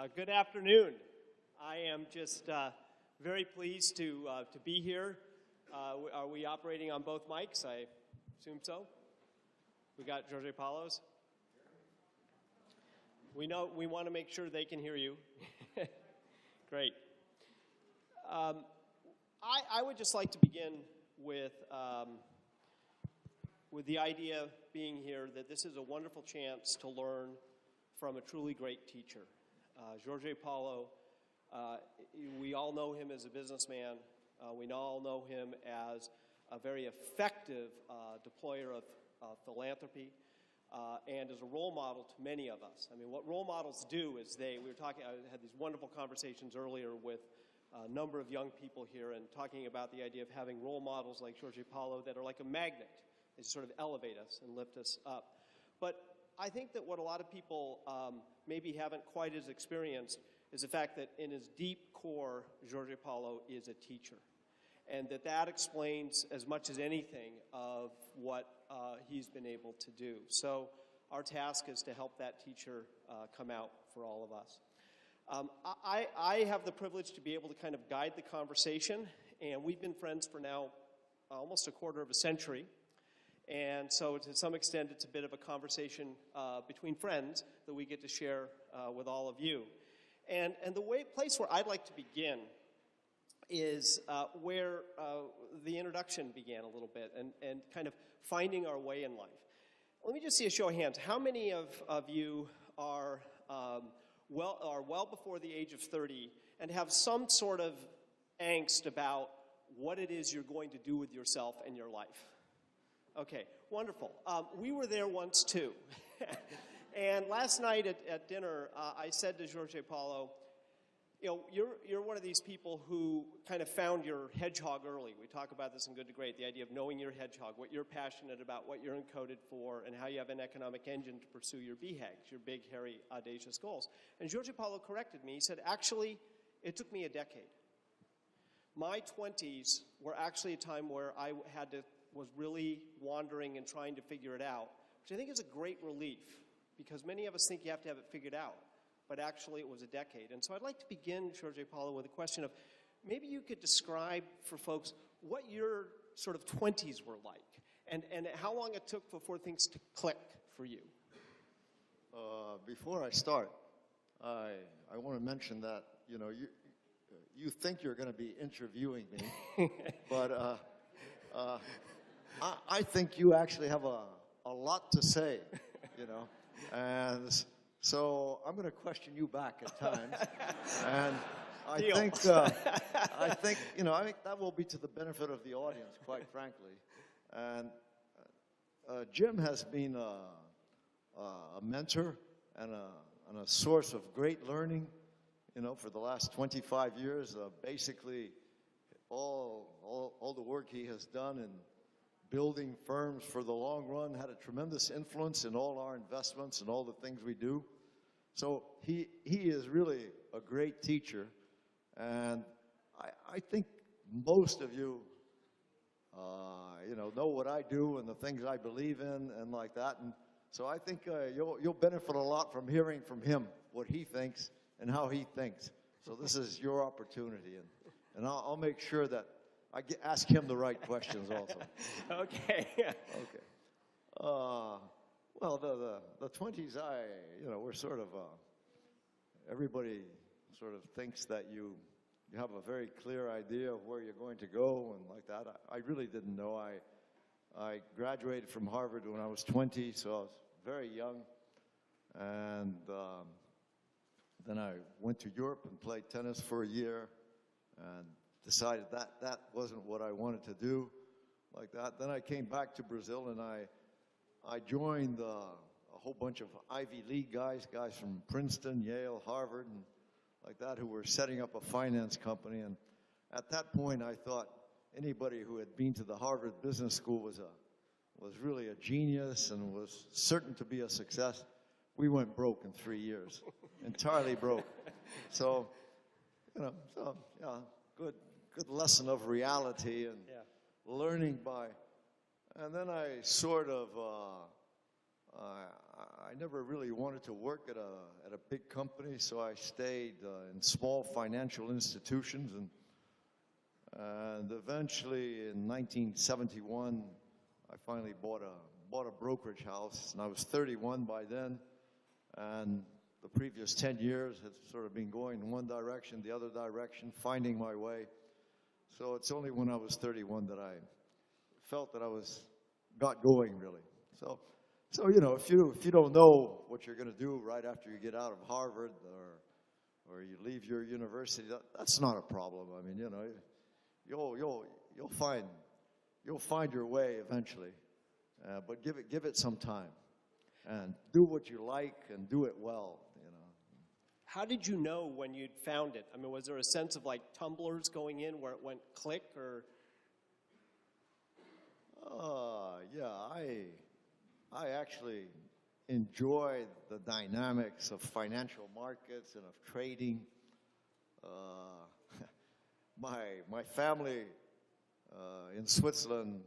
Good afternoon. I am just very pleased to be here. Are we operating on both mics? I assume so. We got Jorge Paulo's. We want to make sure they can hear you. Great. I would just like to begin with the idea of being here that this is a wonderful chance to learn from a truly great teacher. Jorge Paulo, we all know him as a businessman. We all know him as a very effective deployer of philanthropy and as a role model to many of us. I mean, what role models do is I had these wonderful conversations earlier with a number of young people here and talking about the idea of having role models like Jorge Paulo that are like a magnet. They sort of elevate us and lift us up. But I think that what a lot of people maybe haven't quite as experienced is the fact that in his deep core, Jorge Paulo is a teacher. And that explains as much as anything of what he's been able to do. So our task is to help that teacher come out for all of us. I have the privilege to be able to kind of guide the conversation, and we've been friends for now almost a quarter of a century. And so to some extent, it's a bit of a conversation between friends that we get to share with all of you. And the place where I'd like to begin is where the introduction began a little bit and kind of finding our way in life. Let me just see a show of hands. How many of you are well before the age of 30 and have some sort of angst about what it is you're going to do with yourself and your life? Okay, wonderful. We were there once too. And last night at dinner, I said to Jorge Paulo, you know, you're one of these people who kind of found your hedgehog early. We talk about this in Good to Great, the idea of knowing your hedgehog, what you're passionate about, what you're encoded for, and how you have an economic engine to pursue your BHAGs, your big, hairy, audacious goals. And Jorge Paulo corrected me. He said, actually, it took me a decade. My 20s were actually a time where I was really wandering and trying to figure it out, which I think is a great relief, because many of us think you have to have it figured out, but actually it was a decade. And so I'd like to begin, Jorge Paulo, with a question of maybe you could describe for folks what your sort of 20s were like and how long it took before things to click for you. Before I start, I want to mention that, you know, you think you're going to be interviewing me, but I think you actually have a lot to say, you know, and so I'm going to question you back at times, and I think, you know, I think that will be to the benefit of the audience, quite frankly. And Jim has been a mentor and a source of great learning, you know, for the last 25 years. Basically, all the work he has done in building firms for the long run had a tremendous influence in all our investments and all the things we do. So he is really a great teacher, and I think most of you, you know what I do and the things I believe in and like that. And so I think you'll benefit a lot from hearing from him what he thinks and how he thinks. So this is your opportunity, and I'll make sure that I ask him the right questions also. Okay. Okay. Well, the 20s, we're sort of, everybody sort of thinks that you have a very clear idea of where you're going to go and like that. I really didn't know. I graduated from Harvard when I was 20, so I was very young. And then I went to Europe and played tennis for a year and decided that wasn't what I wanted to do like that. Then I came back to Brazil and I joined a whole bunch of Ivy League guys from Princeton, Yale, Harvard, and like that, who were setting up a finance company. And at that point, I thought anybody who had been to the Harvard Business School was really a genius and was certain to be a success. We went broke in 3 years, entirely broke. So, you know, yeah, good lesson of reality and learning by. And then I sort of, I never really wanted to work at a big company, so I stayed in small financial institutions, and eventually in 1971, I finally bought a brokerage house, and I was 31 by then, and the previous 10 years had sort of been going in one direction, the other direction, finding my way. So it's only when I was 31 that I felt that got going, really. So you know, if you don't know what you're going to do right after you get out of Harvard or you leave your university, that's not a problem. I mean, you know, you'll find your way eventually, but give it some time, and do what you like and do it well. You know. How did you know when you'd found it? I mean, was there a sense of like tumblers going in where it went click, or? Yeah, I actually enjoy the dynamics of financial markets and of trading. My family in Switzerland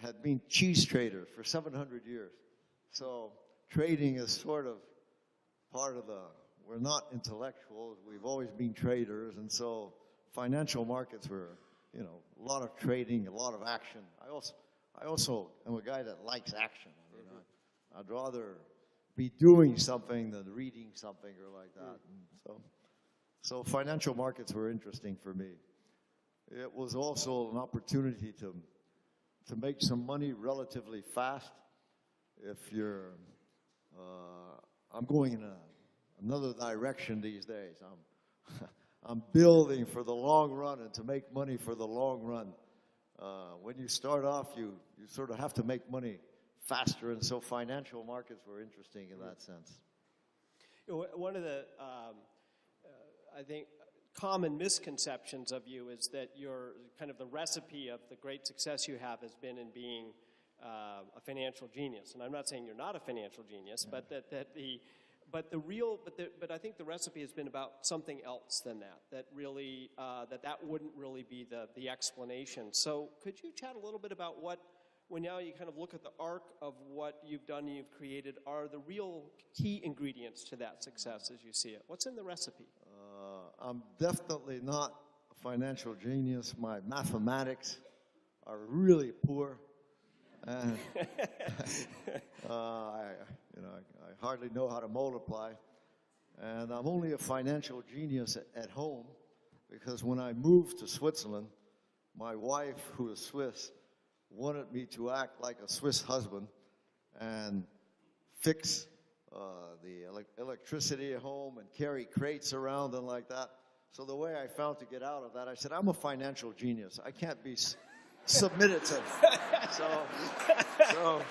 had been cheese traders for 700 years. So trading is sort of part of we're not intellectuals, we've always been traders, and so financial markets were, you know, a lot of trading, a lot of action. I also am a guy that likes action. You know, I'd rather be doing something than reading something or like that. And so financial markets were interesting for me. It was also an opportunity to make some money relatively fast. If you're, I'm going in another direction these days. I'm building for the long run and to make money for the long run. When you start off, you sort of have to make money faster, and so financial markets were interesting in that sense. You know, one of the, I think, common misconceptions of you is that you're kind of the recipe of the great success you have has been in being a financial genius. And I'm not saying you're not a financial genius, but but I think the recipe has been about something else than that. That really that wouldn't really be the explanation. So could you chat a little bit about when now you kind of look at the arc of what you've done and you've created, are the real key ingredients to that success as you see it? What's in the recipe? I'm definitely not a financial genius. My mathematics are really poor. And I hardly know how to multiply. And I'm only a financial genius at home because when I moved to Switzerland, my wife, who is Swiss, wanted me to act like a Swiss husband and fix the electricity at home and carry crates around and like that. So the way I found to get out of that, I said, I'm a financial genius. I can't be submitted to. So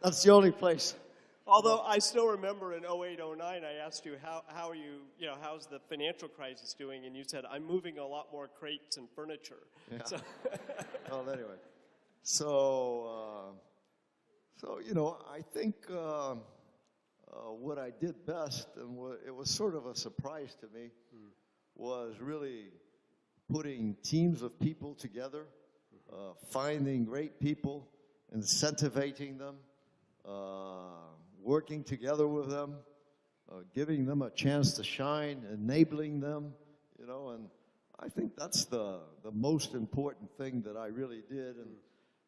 that's the only place. Although I still remember in 08, 09, I asked you, how are you, how's the financial crisis doing? And you said, I'm moving a lot more crates and furniture. Yeah. So well, anyway. So I think what I did best, and it was sort of a surprise to me, was really putting teams of people together, finding great people, incentivizing them, working together with them, giving them a chance to shine, enabling them, and I think that's the most important thing that I really did,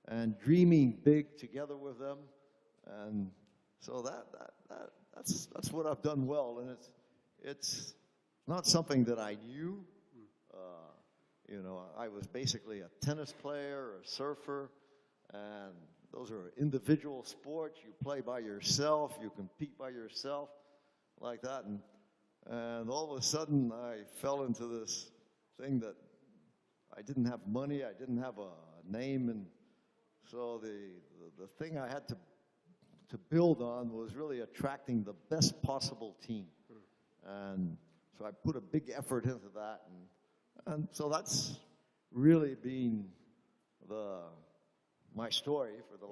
and dreaming big together with them, and so that's what I've done well, and it's not something that I knew. I was basically a tennis player or a surfer, and those are individual sports. You play by yourself, you compete by yourself, like that, and all of a sudden I fell into this thing that I didn't have money, I didn't have a name, and so the thing I had to build on was really attracting the best possible team, and so I put a big effort into that, and so that's really been my story for the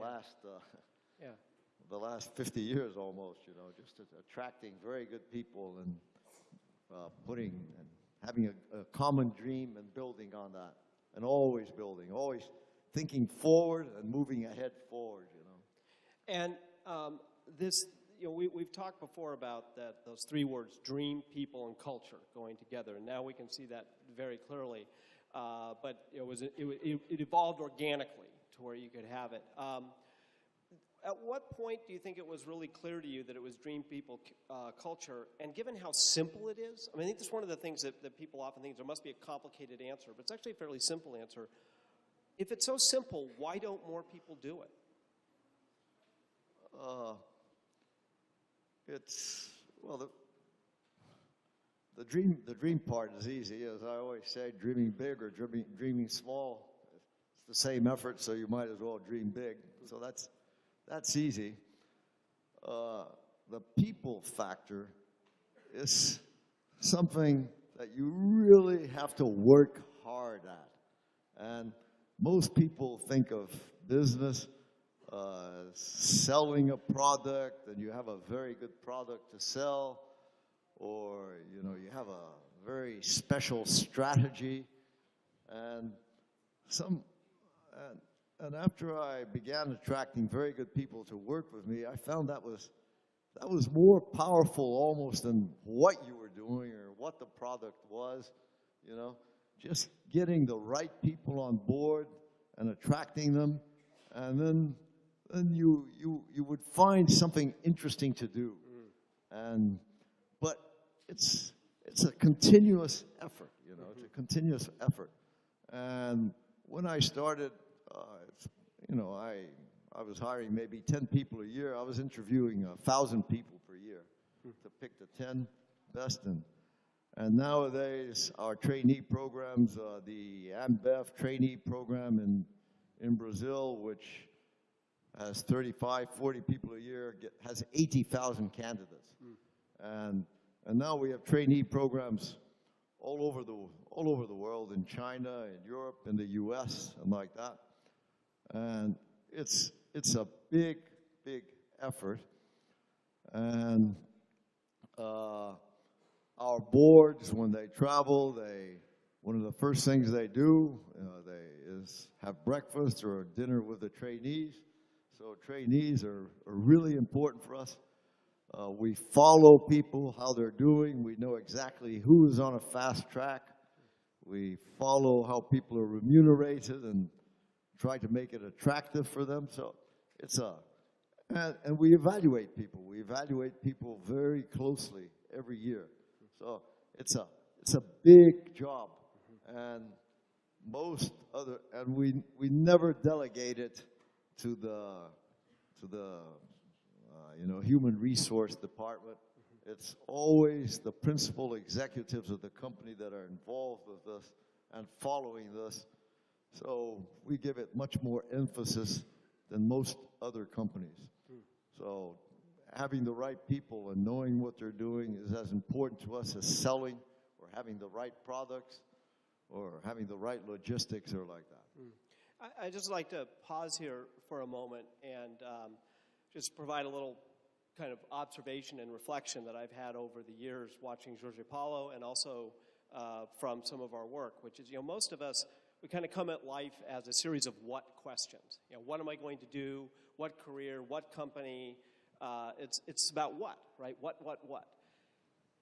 last 50 years almost, just attracting very good people and having a common dream and building on that, and always building, always thinking forward and moving ahead forward, you know. And this, you know, we've talked before about those three words, dream, people, and culture, going together. And now we can see that very clearly. But it evolved organically to where you could have it. At what point do you think it was really clear to you that it was dream, people, culture? And given how simple it is, I mean, I think that's one of the things that people often think there must be a complicated answer, but it's actually a fairly simple answer. If it's so simple, why don't more people do it? The dream part is easy. As I always say, dreaming big or dreaming small, it's the same effort, so you might as well dream big. So that's easy. The people factor is something that you really have to work hard at. And most people think of business selling a product, and you have a very good product to sell, or you know, you have a very special strategy, and after I began attracting very good people to work with me, I found that was more powerful almost than what you were doing or what the product was, you know. Just getting the right people on board and attracting them, and then you would find something interesting to do. But it's a continuous effort, you know. It's a continuous effort. And when I started, you know, I was hiring maybe 10 people a year. I was interviewing 1,000 people per year to pick the 10 best. And nowadays, our trainee programs, the AMBEF trainee program in Brazil, which has 35, 40 people a year, has 80,000 candidates. And now we have trainee programs all over the world, in China, in Europe, in the US, and like that. And it's a big, big effort. And our boards, when they travel, one of the first things they do is have breakfast or dinner with the trainees. So trainees are really important for us. We follow people, how they're doing. We know exactly who is on a fast track. We follow how people are remunerated and try to make it attractive for them. So and we evaluate people. We evaluate people very closely every year. So it's a big job, and we never delegate it to the human resource department. It's always the principal executives of the company that are involved with this and following this. So we give it much more emphasis than most other companies. So having the right people and knowing what they're doing is as important to us as selling or having the right products or having the right logistics or like that. I'd just like to pause here for a moment and just provide a little kind of observation and reflection that I've had over the years watching Jorge Paulo and also from some of our work, which is, most of us, we kind of come at life as a series of what questions. What am I going to do? What career? What company? It's about what, right? What?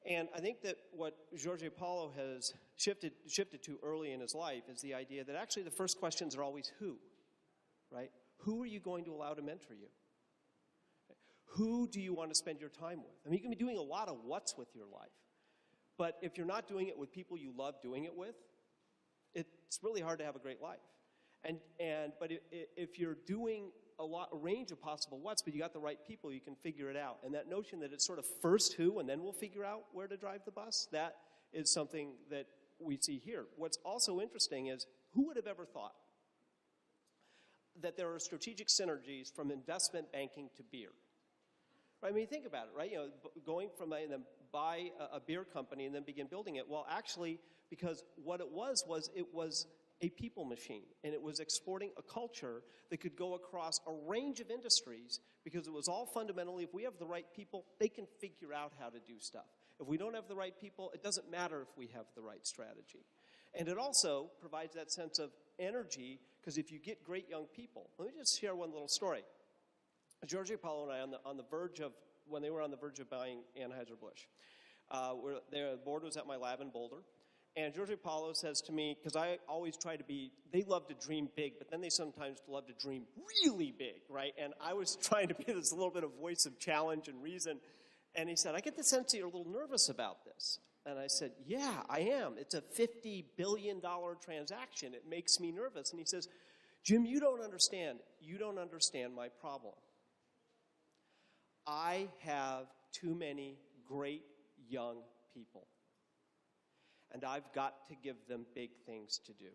And I think that what Jorge Paulo has shifted to early in his life is the idea that actually the first questions are always who, right? Who are you going to allow to mentor you? Who do you want to spend your time with? I mean, you can be doing a lot of what's with your life, but if you're not doing it with people you love doing it with, it's really hard to have a great life. But if you're doing a range of possible what's, but you got the right people, you can figure it out. And that notion that it's sort of first who, and then we'll figure out where to drive the bus, that is something that we see here. What's also interesting is, who would have ever thought that there are strategic synergies from investment banking to beer? Right? I mean, think about it, right? Going from then buy a beer company and then begin building it. Well, actually, because what it was a people machine, and it was exporting a culture that could go across a range of industries, because it was all fundamentally, if we have the right people, they can figure out how to do stuff. If we don't have the right people, it doesn't matter if we have the right strategy. And it also provides that sense of energy, because if you get great young people, let me just share one little story. Jorge Paulo and I, when they were on the verge of buying Anheuser-Busch, the board was at my lab in Boulder, and Jorge Paulo says to me, because I always try to they love to dream big, but then they sometimes love to dream really big, right? And I was trying to be this little bit of voice of challenge and reason, and he said, I get the sense that you're a little nervous about this. And I said, yeah, I am. It's a $50 billion transaction. It makes me nervous. And he says, Jim, you don't understand. You don't understand my problem. I have too many great young people, and I've got to give them big things to do.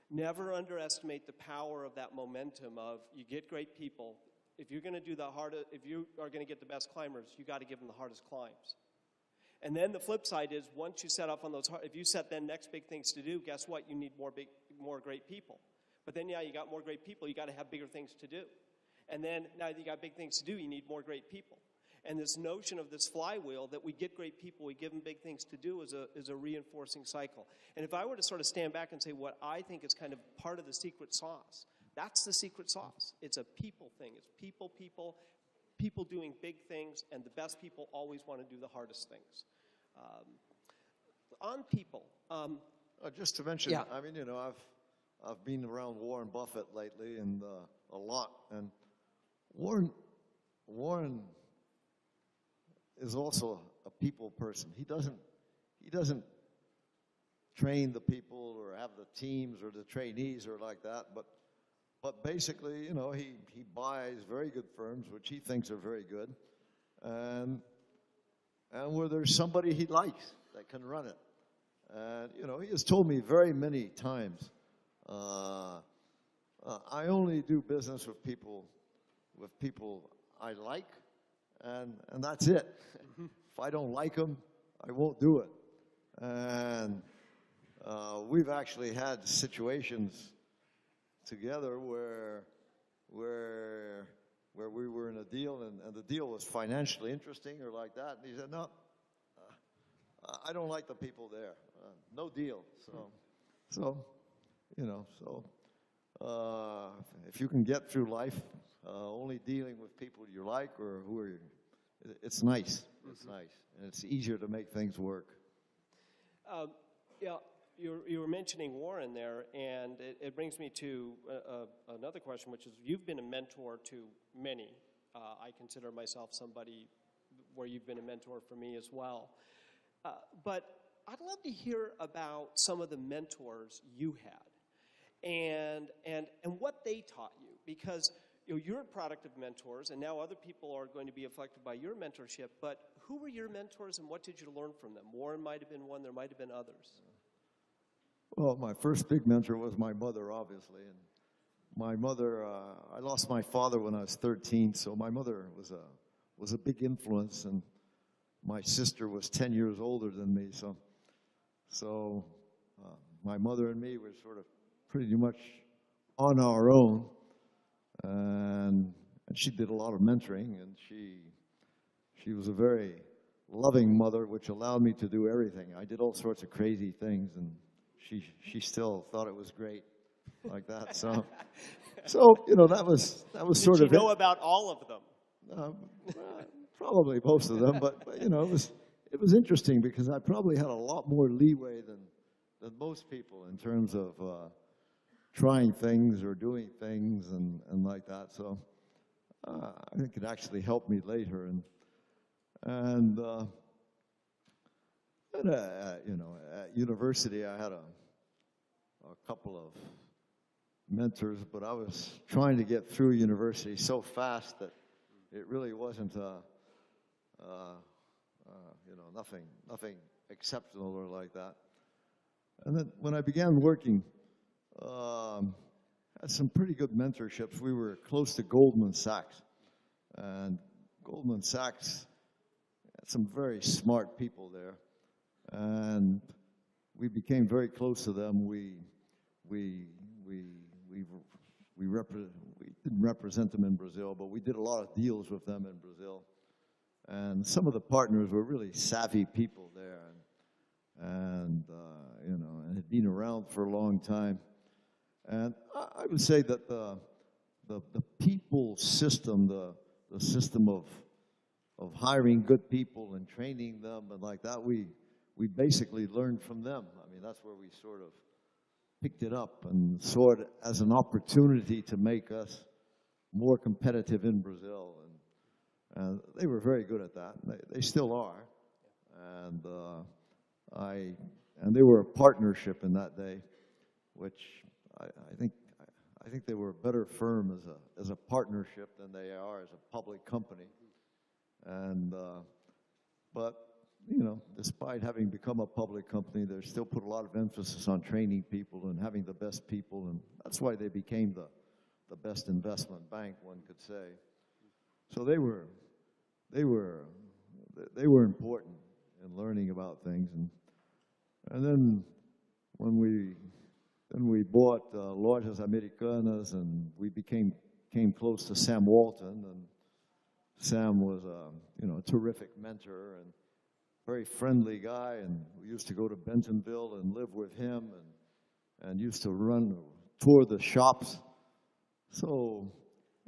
Never underestimate the power of that momentum of you get great people. If you're going to do if you are going to get the best climbers, you got to give them the hardest climbs. And then the flip side is, once you set off on those, if you set then next big things to do, guess what? You need more great people. But then, yeah, you got more great people. You got to have bigger things to do. And then now that you got big things to do, you need more great people. And this notion of this flywheel that we get great people, we give them big things to do is a reinforcing cycle. And if I were to sort of stand back and say what I think is kind of part of the secret sauce, that's the secret sauce. It's a people thing. It's people doing big things, and the best people always want to do the hardest things. On people. Just to mention, yeah. I mean, you know, I've been around Warren Buffett lately, and a lot, and Warren is also a people person. He doesn't train the people or have the teams or the trainees or like that, but basically, you know, he buys very good firms, which he thinks are very good, and where there's somebody he likes that can run it. And, you know, he has told me very many times, I only do business with people I like, and that's it. If I don't like them, I won't do it. And we've actually had situations together where we were in a deal, and the deal was financially interesting or like that, and he said, no, I don't like the people there. No deal. So you know, if you can get through life only dealing with people you like or who are, it's nice. It's nice, and it's easier to make things work. Yeah, you were mentioning Warren there, and it brings me to another question, which is you've been a mentor to many. I consider myself somebody where you've been a mentor for me as well. But I'd love to hear about some of the mentors you had and what they taught you, because you know, you're a product of mentors, and now other people are going to be affected by your mentorship, but who were your mentors and what did you learn from them? Warren might have been one, there might have been others. Well, my first big mentor was my mother, obviously, and my mother, I lost my father when I was 13, so my mother was a big influence, and my sister was 10 years older than me, so my mother and me were sort of pretty much on our own, and she did a lot of mentoring, and she was a very loving mother, which allowed me to do everything. I did all sorts of crazy things, and she still thought it was great, like that. So you know, that was sort of. Did you know about all of them? Probably most of them, but you know, it was interesting because I probably had a lot more leeway than most people in terms of trying things or doing things and like that. So I think it actually helped me later. And you know, at university I had a couple of mentors, but I was trying to get through university so fast that it really wasn't you know, nothing exceptional or like that. And then when I began working, had some pretty good mentorships. We were close to Goldman Sachs, and Goldman Sachs had some very smart people there, and we became very close to them. We didn't represent them in Brazil, but we did a lot of deals with them in Brazil. And some of the partners were really savvy people there, and been around for a long time. And I would say that the people system, the system of hiring good people and training them and like that, we basically learned from them. I mean, that's where we sort of picked it up and saw it as an opportunity to make us more competitive in Brazil. And they were very good at that. They still are. And they were a partnership in that day, which I think they were a better firm as a partnership than they are as a public company. And but you know, despite having become a public company, they still put a lot of emphasis on training people and having the best people, and that's why they became the best investment bank, one could say. So they were important in learning about things, and then when we bought Lojas Americanas, and we came close to Sam Walton, and Sam was a terrific mentor and very friendly guy, and we used to go to Bentonville and live with him, and used to tour the shops. So,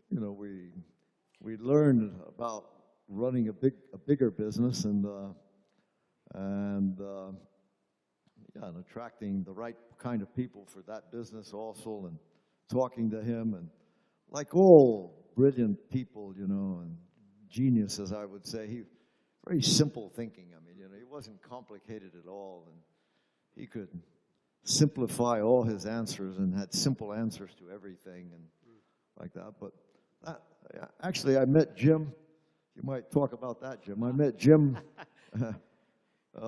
you know, we learned about running a bigger business and attracting the right kind of people for that business also, and talking to him, and like all brilliant people, you know, and geniuses, I would say, he very simple thinking. I mean, you know, he wasn't complicated at all, and he could simplify all his answers and had simple answers to everything and like that. But actually, I met Jim. You might talk about that, Jim. I met Jim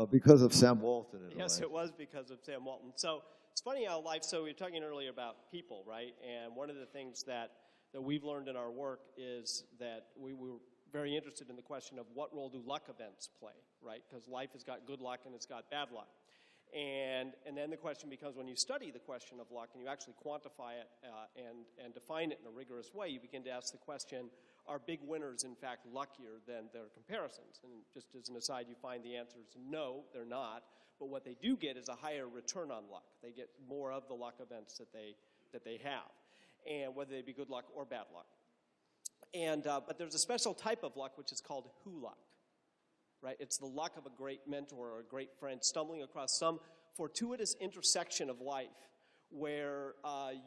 because of Sam Walton. Yes, it was because of Sam Walton. So it's funny how life, so we were talking earlier about people, right? And one of the things that we've learned in our work is that we were very interested in the question of what role do luck events play, right? Because life has got good luck and it's got bad luck. And then the question becomes, when you study the question of luck and you actually quantify it and define it in a rigorous way, you begin to ask the question, are big winners in fact luckier than their comparisons? And just as an aside, you find the answer is no, they're not. But what they do get is a higher return on luck. They get more of the luck events that they have, and whether they be good luck or bad luck. And but there's a special type of luck which is called who luck. Right? It's the luck of a great mentor or a great friend stumbling across some fortuitous intersection of life where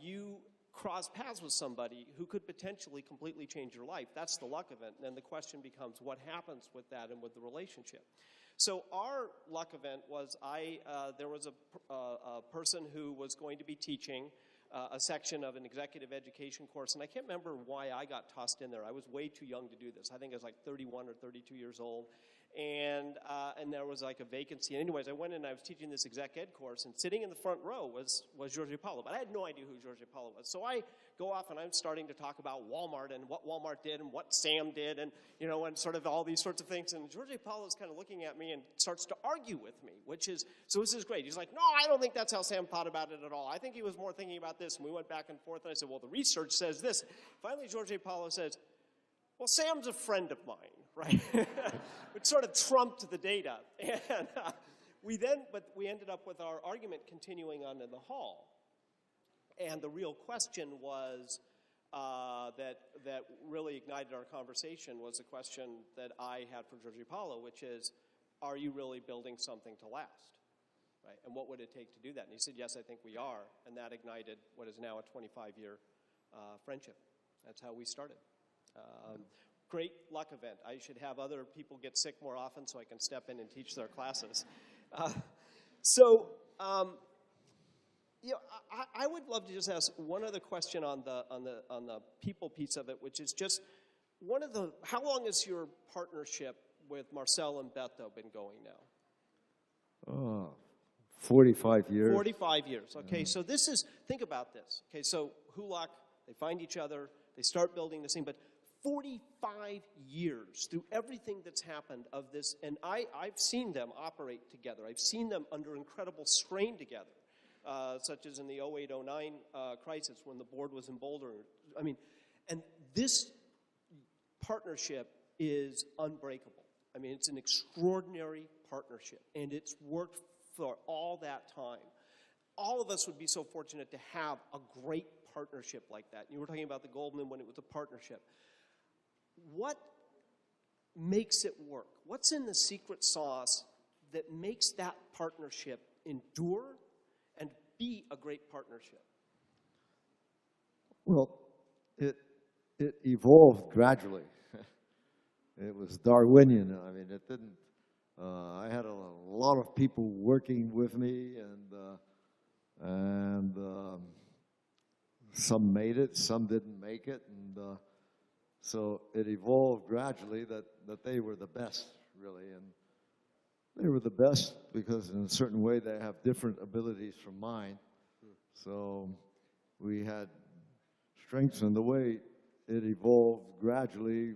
you cross paths with somebody who could potentially completely change your life. That's the luck event. And then the question becomes, what happens with that and with the relationship? So our luck event was there was a person who was going to be teaching a section of an executive education course, and I can't remember why I got tossed in there. I was way too young to do this. I think I was like 31 or 32 years old, and there was like a vacancy. Anyways, I went in and I was teaching this exec ed course, and sitting in the front row was Jorge Paulo, but I had no idea who Jorge Paulo was. So I go off and I'm starting to talk about Walmart and what Walmart did and what Sam did, and and sort of all these sorts of things. And Jorge Paulo is kind of looking at me and starts to argue with me, so this is great. He's like, no, I don't think that's how Sam thought about it at all. I think he was more thinking about this. And we went back and forth, and I said, well, the research says this. Finally, Jorge Paulo says, well, Sam's a friend of mine, right? Which sort of trumped the data. And we ended up with our argument continuing on in the hall. And the real question was that really ignited our conversation was the question that I had for Jorge Paulo, which is, are you really building something to last? Right? And what would it take to do that? And he said, yes, I think we are. And that ignited what is now a 25-year friendship. That's how we started. Great luck event. I should have other people get sick more often so I can step in and teach their classes. I would love to just ask one other question on the people piece of it, which is just how long has your partnership with Marcel and Beto been going now? 45 years. 45 years. Okay, so think about this. Okay, so Hulak, they find each other, they start building this thing, but 45 years through everything that's happened of this, and I've seen them operate together. I've seen them under incredible strain together, such as in the 08-09 crisis when the board was in Boulder. I mean, and this partnership is unbreakable. I mean, it's an extraordinary partnership, and it's worked for all that time. all of us would be so fortunate to have a great partnership like that. You were talking about the Goldman when it was a partnership. What makes it work? What's in the secret sauce that makes that partnership endure and be a great partnership? Well, it evolved gradually. It was Darwinian. I mean, it didn't. I had a lot of people working with me, and some made it, some didn't make it, and so it evolved gradually that they were the best, really, and they were the best because in a certain way they have different abilities from mine. So we had strengths, and the way it evolved gradually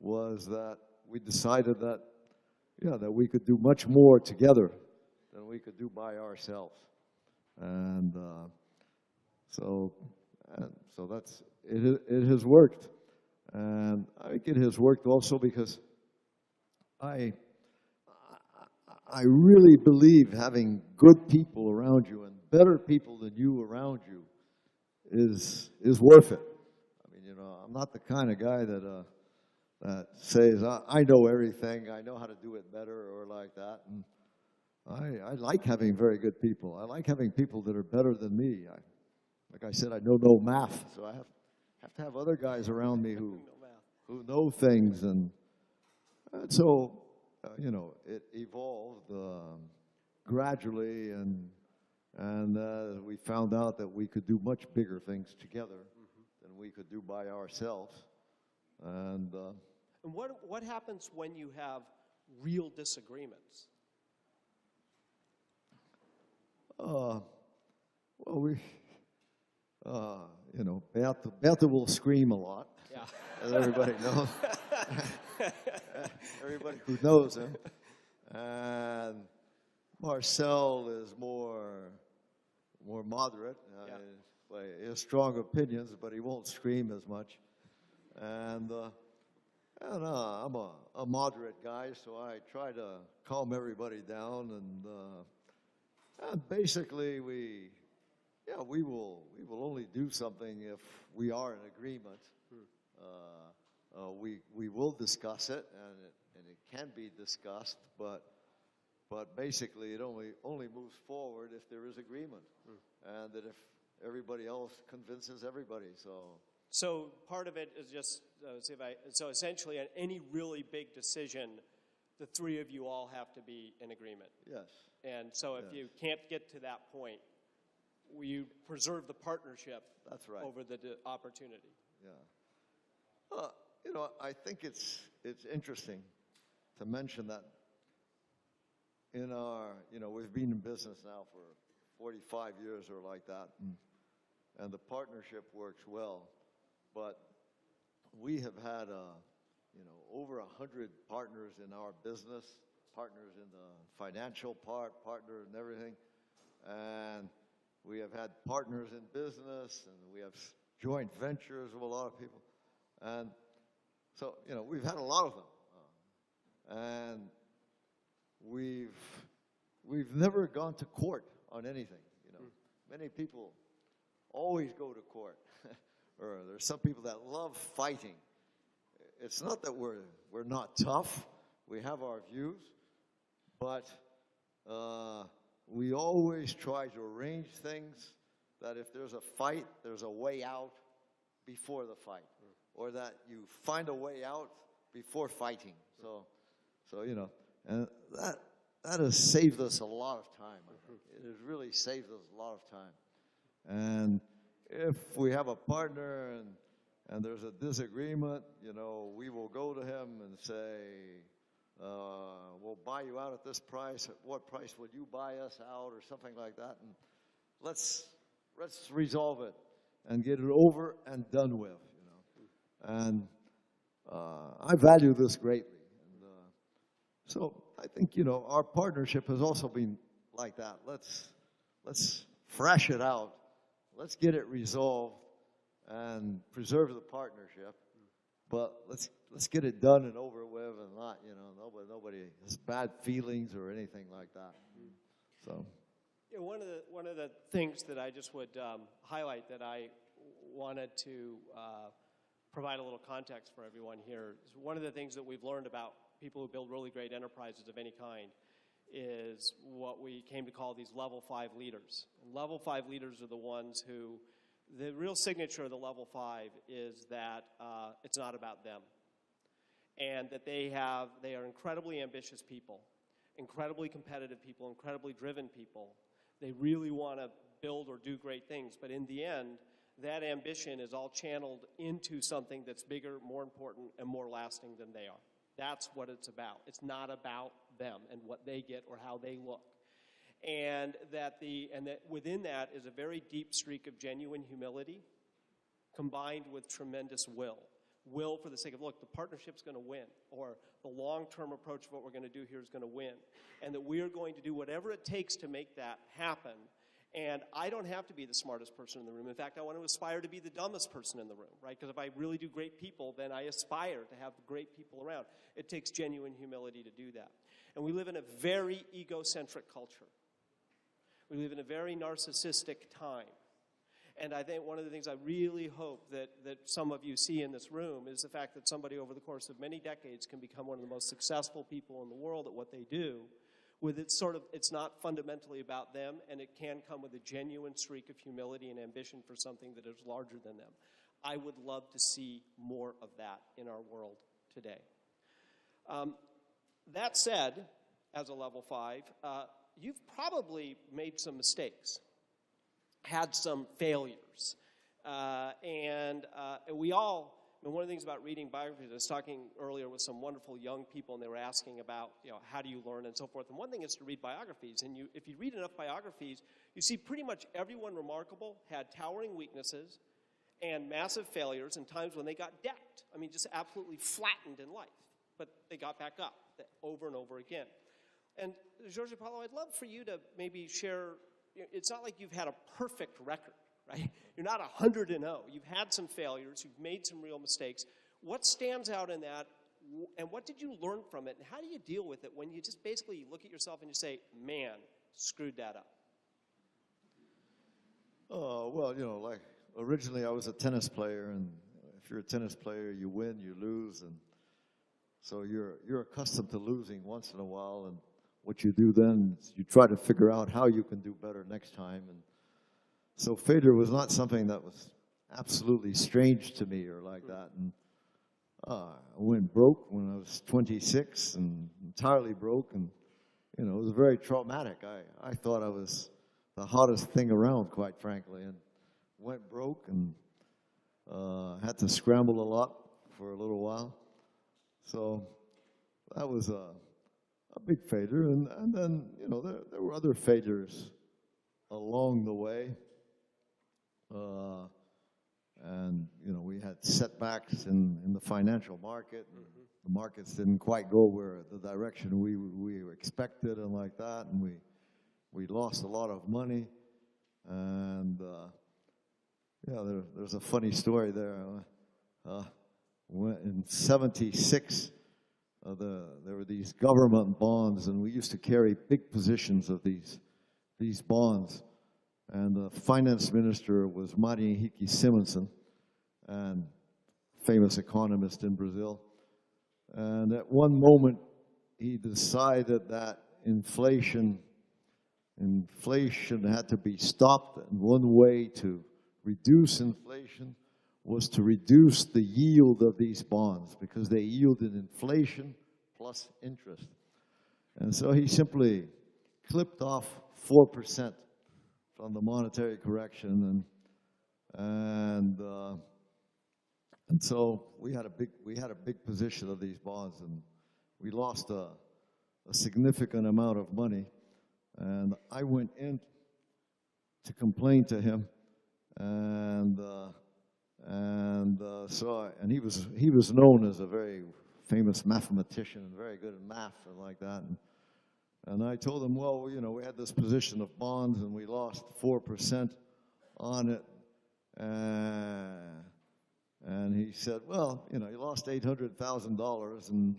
was that we decided that, that we could do much more together than we could do by ourselves. And so that's it. It has worked, and I think it has worked also because I really believe having good people around you and better people than you around you is worth it. I mean, I'm not the kind of guy that says I know everything, I know how to do it better, or like that. And I like having very good people. I like having people that are better than me. Like I said, I know no math, so I have to have other guys around me who know things, and so it evolved gradually, and we found out that we could do much bigger things together than we could do by ourselves. And what happens when you have real disagreements? Well, we, Bertha will scream a lot, as everybody knows. Everybody who knows him. And Marcel is more moderate. He has strong opinions, but he won't scream as much. And I'm a moderate guy, so I try to calm everybody down. And basically, we will only do something if we are in agreement. We will discuss it, and it can be discussed, but basically it only moves forward if there is agreement, and that if everybody else convinces everybody. So part of it is just so essentially on any really big decision, the three of you all have to be in agreement. Yes. And so if you can't get to that point, you preserve the partnership. That's right. Over the opportunity. Yeah. I think it's interesting to mention that in our, we've been in business now for 45 years or like that, and the partnership works well. But we have had, over 100 partners in our business, partners in the financial partner in everything, and we have had partners in business, and we have joint ventures with a lot of people, and so we've had a lot of them, and we've never gone to court on anything. Many people always go to court. Or there's some people that love fighting. It's not that we're not tough. We have our views, but we always try to arrange things that if there's a fight, there's a way out before the fight, or that you find a way out before fighting. So and that has saved us a lot of time. It has really saved us a lot of time. And if we have a partner and there's a disagreement, we will go to him and say, we'll buy you out at this price. At what price would you buy us out, or something like that? And let's resolve it and get it over and done with. And I value this greatly. And so I think our partnership has also been like that. Let's thrash it out. Let's get it resolved and preserve the partnership, but let's get it done and over with, and not nobody has bad feelings or anything like that. So Yeah, one of the things that I just would highlight that I wanted to provide a little context for everyone here is one of the things that we've learned about people who build really great enterprises of any kind is what we came to call these level 5 leaders. And level 5 leaders are the ones who, the real signature of the level 5 is that it's not about them. And that they are incredibly ambitious people, incredibly competitive people, incredibly driven people. They really want to build or do great things, but in the end, that ambition is all channeled into something that's bigger, more important, and more lasting than they are. That's what it's about. It's not about them and what they get or how they look. And that within that is a very deep streak of genuine humility combined with tremendous will. Will for the sake of, look, the partnership's going to win, or the long-term approach of what we're going to do here is going to win, and that we are going to do whatever it takes to make that happen. And I don't have to be the smartest person in the room. In fact, I want to aspire to be the dumbest person in the room, right? Because if I really do great people, then I aspire to have great people around. It takes genuine humility to do that. And we live in a very egocentric culture. We live in a very narcissistic time. And I think one of the things I really hope that some of you see in this room is the fact that somebody over the course of many decades can become one of the most successful people in the world at what they do. With it's not fundamentally about them, and it can come with a genuine streak of humility and ambition for something that is larger than them. I would love to see more of that in our world today. That said, as a level 5, you've probably made some mistakes, had some failures, and we all. And one of the things about reading biographies, I was talking earlier with some wonderful young people, and they were asking about, how do you learn and so forth. And one thing is to read biographies. And if you read enough biographies, you see pretty much everyone remarkable had towering weaknesses and massive failures and times when they got decked. I mean, just absolutely flattened in life. But they got back up over and over again. And Jorge Paulo, I'd love for you to maybe share, it's not like you've had a perfect record. Right? You're not 100-0. You've had some failures. You've made some real mistakes. What stands out in that, and what did you learn from it, and how do you deal with it when you just basically look at yourself and you say, man, screwed that up? Well, like originally I was a tennis player, and if you're a tennis player, you win, you lose, and so you're accustomed to losing once in a while, and what you do then is you try to figure out how you can do better next time. And so failure was not something that was absolutely strange to me or like that. And I went broke when I was 26 and entirely broke. And, it was very traumatic. I thought I was the hottest thing around, quite frankly, and went broke and had to scramble a lot for a little while. So that was a big failure. And then, there were other failures along the way. And, we had setbacks in the financial market. And the markets didn't quite go where the direction we expected and like that. And we lost a lot of money. And, there's a funny story there. In 76, there were these government bonds, and we used to carry big positions of these bonds. And the finance minister was Marihenrique Simonsen, and famous economist in Brazil. And at one moment, he decided that inflation had to be stopped, and one way to reduce inflation was to reduce the yield of these bonds, because they yielded inflation plus interest. And so he simply clipped off 4% from the monetary correction, and so we had a big position of these bonds, and we lost a significant amount of money. And I went in to complain to him, and he was known as a very famous mathematician and very good at math and like that. And I told him, well, we had this position of bonds and we lost 4% on it. And he said, well, you lost $800,000, and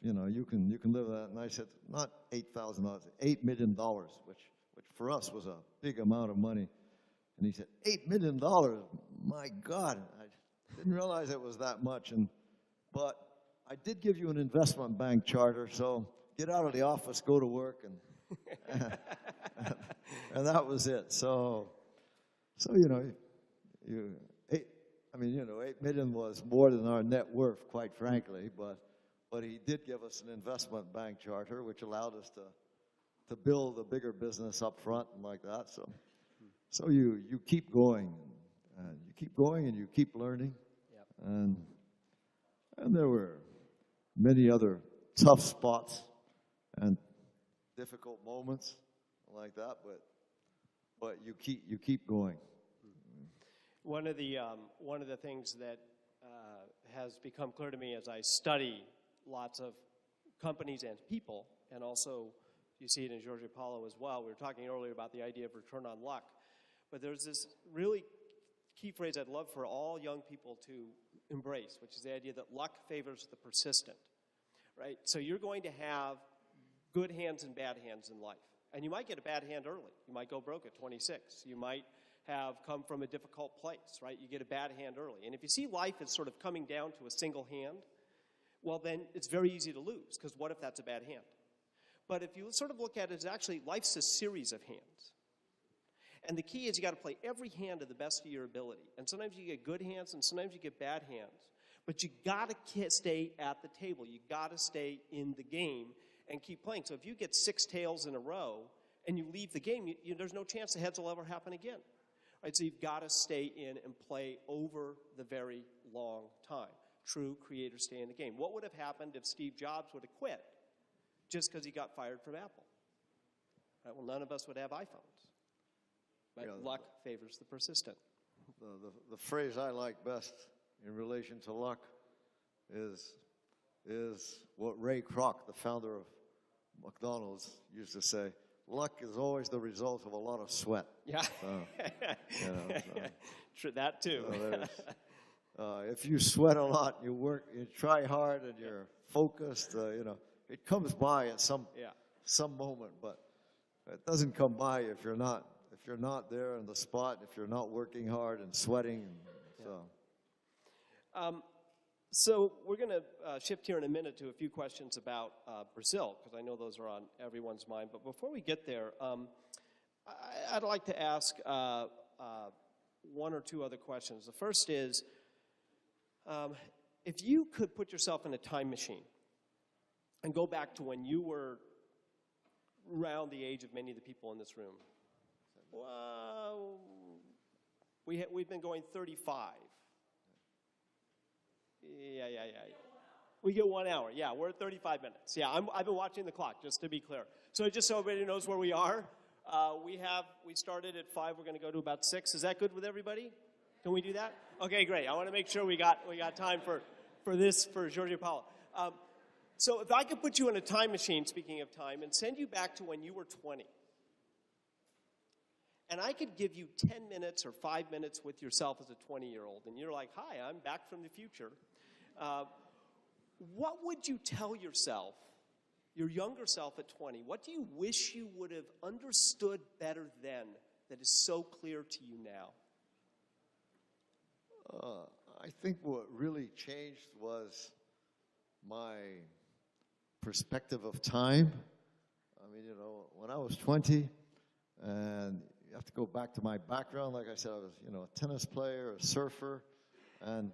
you can live that. And I said, not $8,000, $8 million, which for us was a big amount of money. And he said, $8 million, my God. I didn't realize it was that much. But I did give you an investment bank charter, so get out of the office, go to work, and and that was it. So $8 million was more than our net worth, quite frankly, but he did give us an investment bank charter, which allowed us to build a bigger business up front and like that. So you keep going, and you keep going, and you keep learning. Yep. And there were many other tough spots and difficult moments like that, but you keep going. One of the things that has become clear to me as I study lots of companies and people, and also you see it in Jorge Paulo as well. We were talking earlier about the idea of return on luck, but there's this really key phrase I'd love for all young people to embrace, which is the idea that luck favors the persistent, right? So you're going to have good hands and bad hands in life, and you might get a bad hand early. You might go broke at 26. You might have come from a difficult place, right? You get a bad hand early. And if you see life as sort of coming down to a single hand, well, then it's very easy to lose, because what if that's a bad hand? But if you sort of look at it as actually life's a series of hands. And the key is you got to play every hand to the best of your ability. And sometimes you get good hands and sometimes you get bad hands. But you got to stay at the table. You got to stay in the game and keep playing. So if you get 6 tails in a row and you leave the game, there's no chance the heads will ever happen again. Right? So you've got to stay in and play over the very long time. True creators stay in the game. What would have happened if Steve Jobs would have quit just because he got fired from Apple? Right? Well, none of us would have iPhones. But luck favors the persistent. The phrase I like best in relation to luck is what Ray Kroc, the founder of McDonald's, used to say: luck is always the result of a lot of sweat. Yeah. True, that too. If you sweat a lot, you work, you try hard, and you're focused, it comes by at some moment, but it doesn't come by if you're not there in the spot, if you're not working hard and sweating. So we're going to shift here in a minute to a few questions about Brazil, because I know those are on everyone's mind. But before we get there, I'd like to ask one or two other questions. The first is, if you could put yourself in a time machine and go back to when you were around the age of many of the people in this room. Well, we've been going 35. Yeah. We get 1 hour. Yeah, we're at 35 minutes. Yeah, I've been watching the clock, just to be clear. So just so everybody knows where we are, we started at 5. We're going to go to about 6. Is that good with everybody? Can we do that? Okay, great. I want to make sure we got time for this, for Jorge Paulo. So if I could put you in a time machine, speaking of time, and send you back to when you were 20, and I could give you 10 minutes or 5 minutes with yourself as a 20-year-old, and you're like, hi, I'm back from the future, what would you tell yourself, your younger self at 20? What do you wish you would have understood better then that is so clear to you now? I think what really changed was my perspective of time. I mean, when I was 20, and you have to go back to my background. Like I said, I was, a tennis player, a surfer, and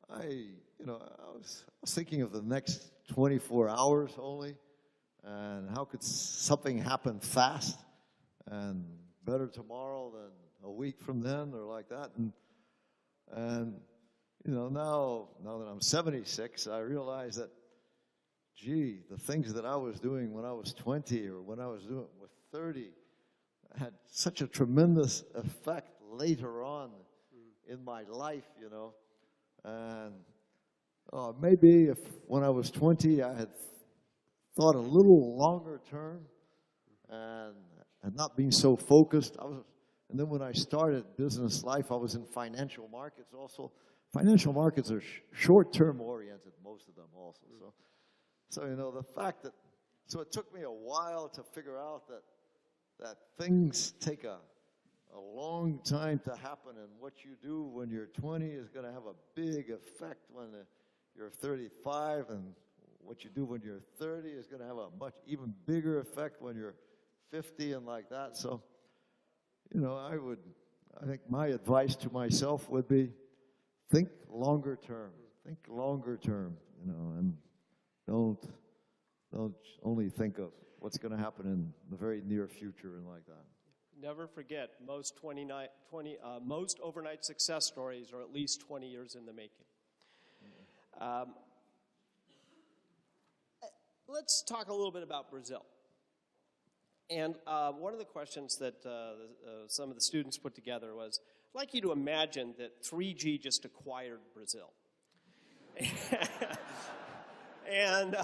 I was thinking of the next 24 hours only, and how could something happen fast and better tomorrow than a week from then, or like that. And now that I'm 76, I realize that, gee, the things that I was doing when I was 20 or when I was doing with 30 had such a tremendous effect later on in my life, And maybe if when I was 20 I had thought a little longer term and not being so focused. And then when I started business life, I was in financial markets also. Financial markets are short-term oriented, most of them also. So, the fact that, so it took me a while to figure out that things take a long time to happen, and what you do when you're 20 is going to have a big effect when you're 35, and what you do when you're 30 is going to have a much even bigger effect when you're 50 and like that. So, I think my advice to myself would be, think longer term, and don't only think of what's going to happen in the very near future and like that. Never forget, most overnight success stories are at least 20 years in the making. Let's talk a little bit about Brazil. And one of the questions that some of the students put together was, I'd like you to imagine that 3G just acquired Brazil. And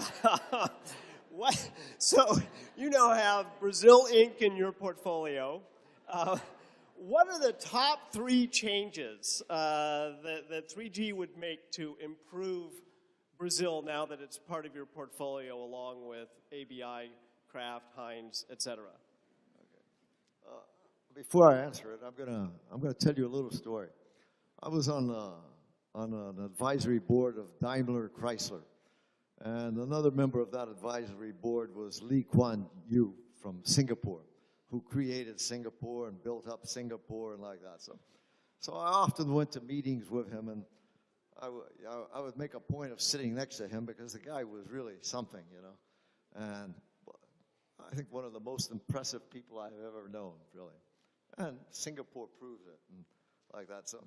so you now have Brazil Inc. in your portfolio. What are the top 3 changes that 3G would make to improve Brazil now that it's part of your portfolio, along with ABI, Kraft, Heinz, etc.? Okay. Before I answer it, I'm gonna tell you a little story. I was on an advisory board of Daimler Chrysler, and another member of that advisory board was Lee Kuan Yew from Singapore, who created Singapore and built up Singapore and like that. So I often went to meetings with him, and I would make a point of sitting next to him because the guy was really something, and I think one of the most impressive people I've ever known, really. And Singapore proves it, and like that. So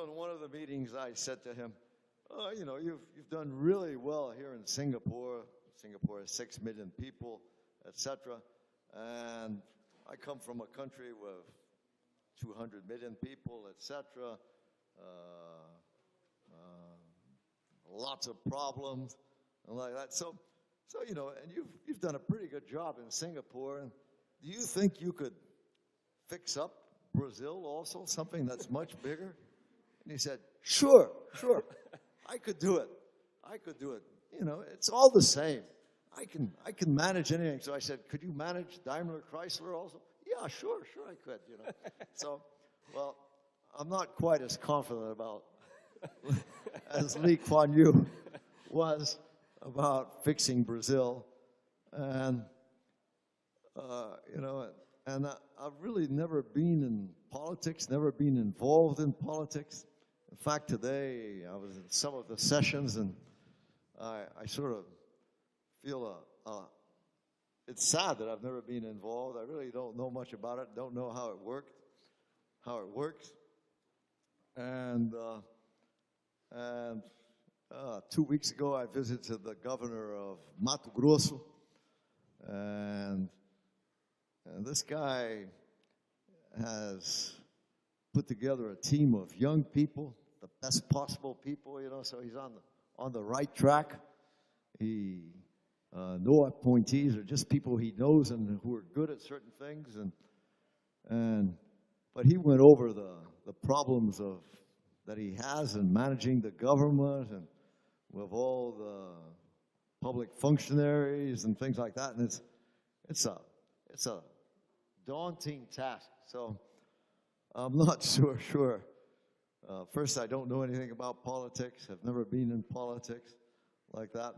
in one of the meetings, I said to him, you've done really well here in Singapore. Singapore has 6 million people, etc. And I come from a country with 200 million people, etc. Lots of problems and like that. So and you've done a pretty good job in Singapore. And do you think you could fix up Brazil also, something that's much bigger? And he said, sure, I could do it. It's all the same. I can manage anything. So I said, could you manage Daimler Chrysler also? Yeah, sure I could, So, well, I'm not quite as confident about as Lee Kuan Yew was about fixing Brazil. And, and I've really never been in politics, never been involved in politics. In fact, today I was in some of the sessions, and I sort of feel it's sad that I've never been involved. I really don't know much about it, don't know how it works. And 2 weeks ago, I visited the governor of Mato Grosso, and this guy has put together a team of young people, the best possible people, so he's on the right track. No appointees, are just people he knows and who are good at certain things, but he went over the problems that he has in managing the government and with all the public functionaries and things like that, and it's a daunting task. So I'm not sure. First, I don't know anything about politics. I've never been in politics like that.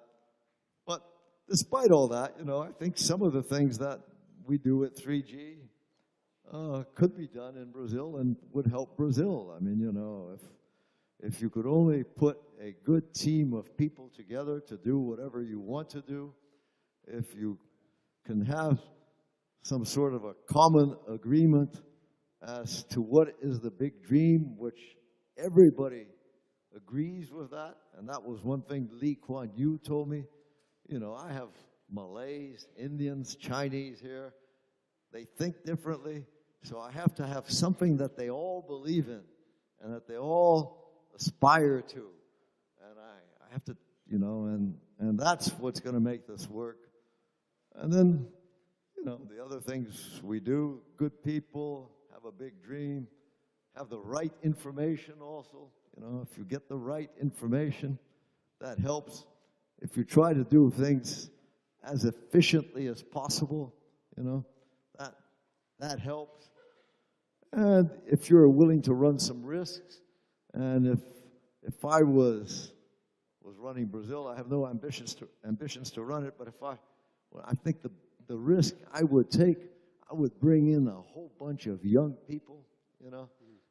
But despite all that, I think some of the things that we do at 3G could be done in Brazil and would help Brazil. I mean, if you could only put a good team of people together to do whatever you want to do, if you can have some sort of a common agreement as to what is the big dream, which everybody agrees with that, and that was one thing Lee Kuan Yew told me. I have Malays, Indians, Chinese here. They think differently, so I have to have something that they all believe in and that they all aspire to. And I have to, and that's what's going to make this work. And then, the other things we do, good people, have a big dream, have the right information also. If you get the right information, that helps. if you try to do things as efficiently as possible, that helps. And if you're willing to run some risks, and if I was running Brazil, I have no ambitions to run it, but I think the risk I would take, I would bring in a whole bunch of young people,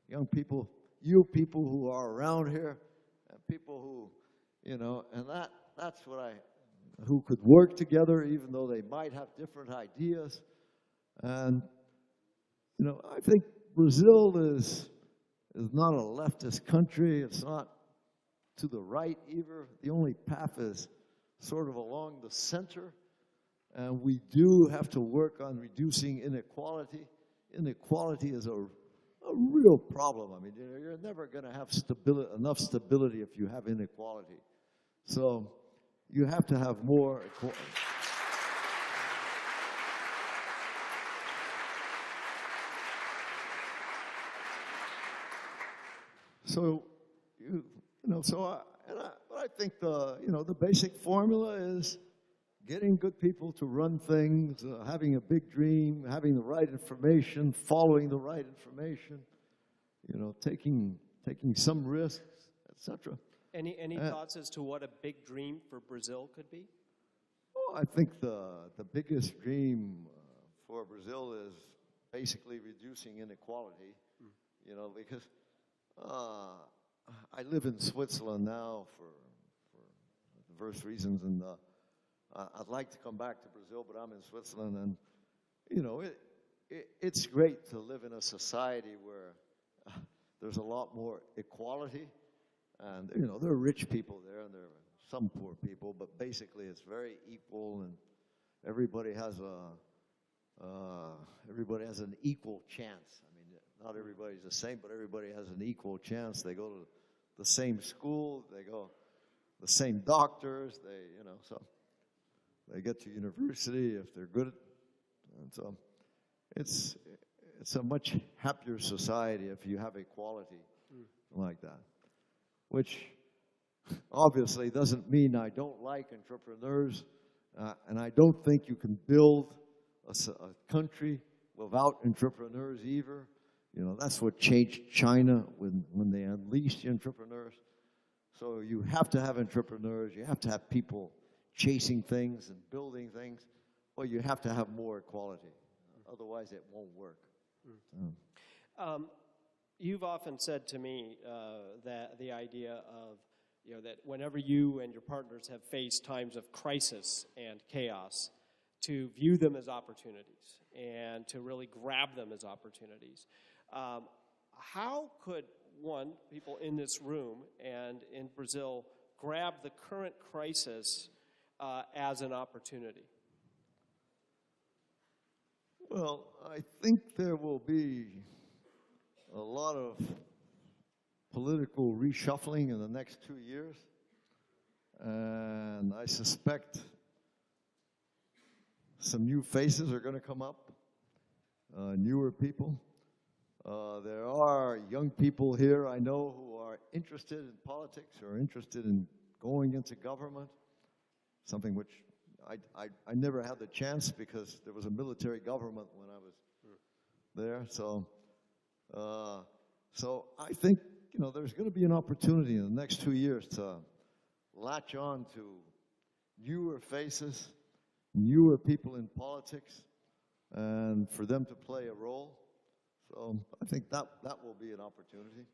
young people, you people who are around here, and people who, and that's who could work together even though they might have different ideas. And, I think Brazil is not a leftist country. It's not to the right either. The only path is sort of along the center. And we do have to work on reducing inequality. Inequality is a real problem. I mean, you're never going to have enough stability if you have inequality. So you have to have more equality. So, but I think the basic formula is getting good people to run things, having a big dream, having the right information, following the right information, taking some risks, etc. Any thoughts as to what a big dream for Brazil could be? Well, I think the biggest dream for Brazil is basically reducing inequality, because I live in Switzerland now for diverse reasons, and I'd like to come back to Brazil, but I'm in Switzerland, and it's great to live in a society where there's a lot more equality, and there are rich people there, and there are some poor people, but basically it's very equal, and everybody has an equal chance. I mean, not everybody's the same, but everybody has an equal chance. They go to the same school, they go the same doctors, so they get to university if they're good. And so it's a much happier society if you have equality like that, which obviously doesn't mean I don't like entrepreneurs, and I don't think you can build a country without entrepreneurs either. That's what changed China when they unleashed the entrepreneurs. So you have to have entrepreneurs. You have to have people chasing things and building things. Well, you have to have more equality. Otherwise, it won't work. You've often said to me that the idea of, that whenever you and your partners have faced times of crisis and chaos, to view them as opportunities and to really grab them as opportunities. How could people in this room and in Brazil grab the current crisis as an opportunity? Well, I think there will be a lot of political reshuffling in the next 2 years, and I suspect some new faces are going to come up, newer people. There are young people here I know who are interested in politics or interested in going into government, something which I never had the chance because there was a military government when I was there. So I think there's going to be an opportunity in the next 2 years to latch on to newer faces, newer people in politics, and for them to play a role. So I think that will be an opportunity.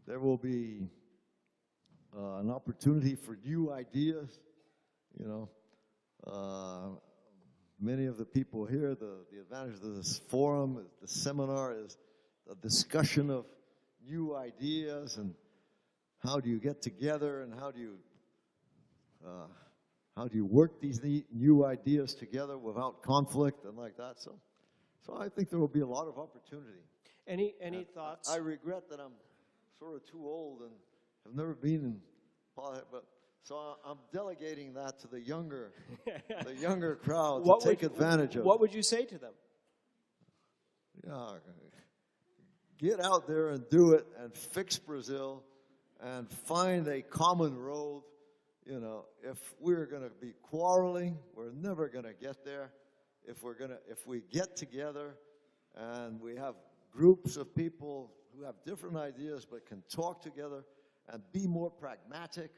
There will be an opportunity for new ideas. Many of the people here, the advantage of this forum, the seminar, is a discussion of new ideas and how do you get together and how do you work these new ideas together without conflict and like that. So I think there will be a lot of opportunity. Any thoughts? I regret that I'm sort of too old and have never been in politics, but so I'm delegating that to the younger crowd to take advantage of. What would you say to them? Yeah, get out there and do it and fix Brazil and find a common road You know, if we're going to be quarreling, we're never going to get there. If we get together and we have groups of people who have different ideas but can talk together and be more pragmatic,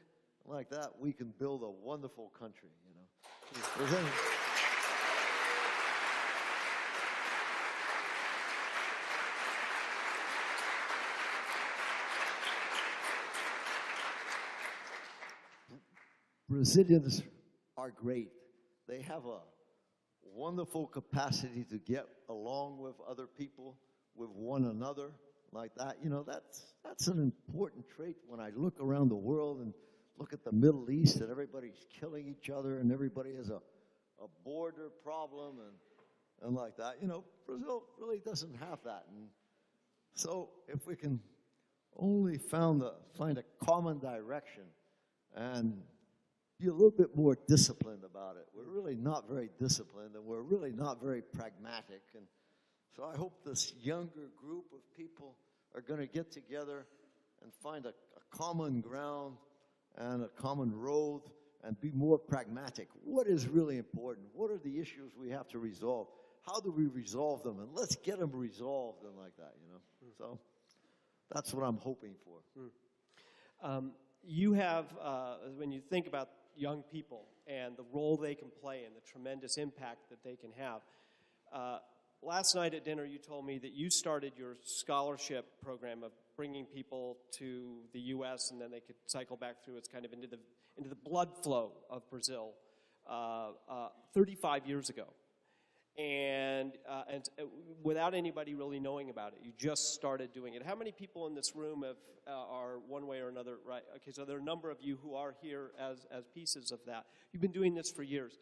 like that, we can build a wonderful country, you know. Brazilians are great. They have a wonderful capacity to get along with other people, with one another, like that. You know, that's an important trait when I look around the world and look at the Middle East, and everybody's killing each other, and everybody has a border problem and like that. You know, Brazil really doesn't have that. And so if we can only find a common direction and be a little bit more disciplined about it. We're really not very disciplined, and we're really not very pragmatic. And so I hope this younger group of people are going to get together and find a common ground and a common road and be more pragmatic. What is really important? What are the issues we have to resolve? How do we resolve them? And let's get them resolved and like that, you know. So that's what I'm hoping for. You have, when you think about young people and the role they can play and the tremendous impact that they can have. Last night at dinner, you told me that you started your scholarship program of bringing people to the U.S. and then they could cycle back through. It's kind of into the blood flow of Brazil 35 years ago. And without anybody really knowing about it, you just started doing it. How many people in this room are one way or another, right? Okay, so there are a number of you who are here as pieces of that. You've been doing this for years.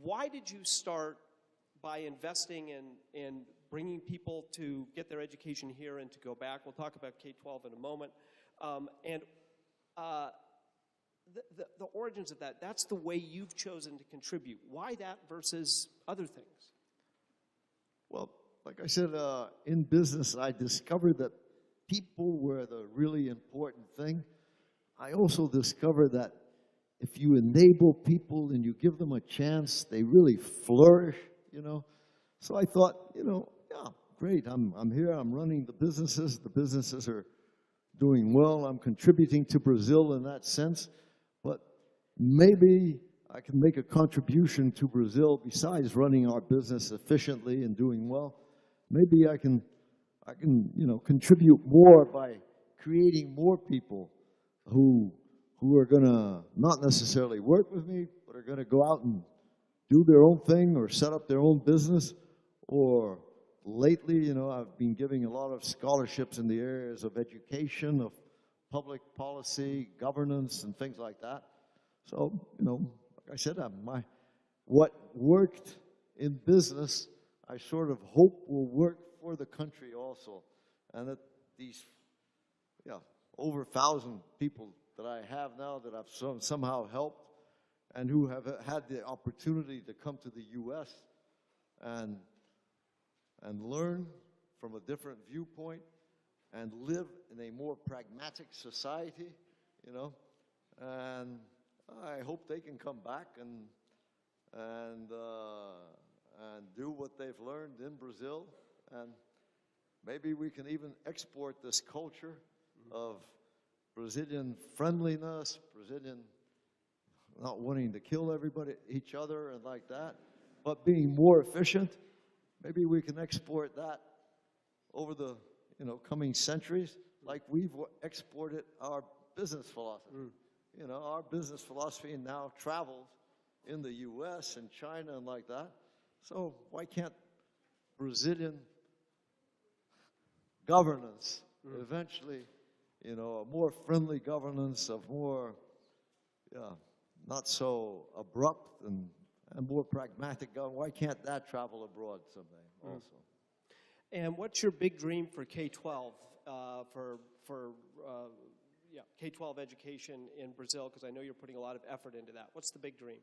Why did you start by investing in bringing people to get their education here and to go back? We'll talk about K-12 in a moment. The origins of that, that's the way you've chosen to contribute. Why that versus other things? Well, like I said, in business, I discovered that people were the really important thing. I also discovered that if you enable people and you give them a chance, they really flourish, you know. So I thought, you know, yeah, great, I'm here, I'm running the businesses are doing well, I'm contributing to Brazil in that sense, but maybe I can make a contribution to Brazil besides running our business efficiently and doing well. Maybe I can, you know, contribute more by creating more people who are going to not necessarily work with me, but are going to go out and do their own thing or set up their own business. Or lately, you know, I've been giving a lot of scholarships in the areas of education, of public policy, governance, and things like that. So, you know, like I said, what worked in business, I sort of hope will work for the country also. And that these, over 1,000 people that I have now that I've somehow helped and who have had the opportunity to come to the U.S. and learn from a different viewpoint and live in a more pragmatic society, you know, and I hope they can come back and do what they've learned in Brazil, and maybe we can even export this culture of Brazilian friendliness, Brazilian not wanting to kill each other and like that, but being more efficient. Maybe we can export that over the coming centuries, like we've exported our business philosophy. You know, our business philosophy now travels in the U.S. and China and like that. So why can't Brazilian governance eventually, a more friendly governance of more, not so abrupt and more pragmatic government, why can't that travel abroad someday also? And what's your big dream for K-12, K-12 education in Brazil? Because I know you're putting a lot of effort into that. What's the big dream?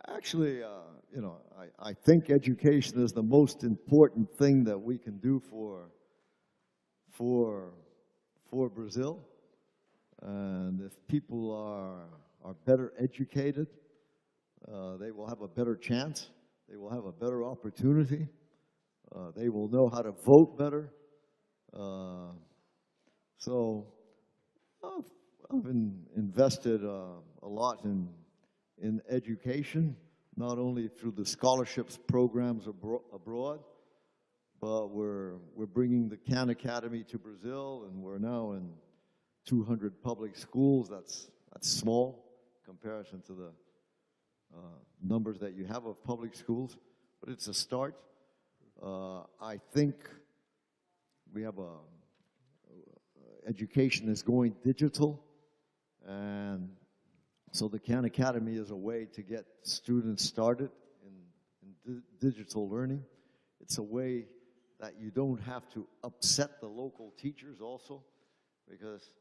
Actually, I think education is the most important thing that we can do for Brazil. And if people are better educated, they will have a better chance. They will have a better opportunity. They will know how to vote better. So I've invested a lot in education, not only through the scholarships programs abroad, but we're bringing the Khan Academy to Brazil, and we're now in 200 public schools. That's small in comparison to the numbers that you have of public schools, but it's a start. I think we have education is going digital, and so the Khan Academy is a way to get students started in digital learning. It's a way that you don't have to upset the local teachers also, because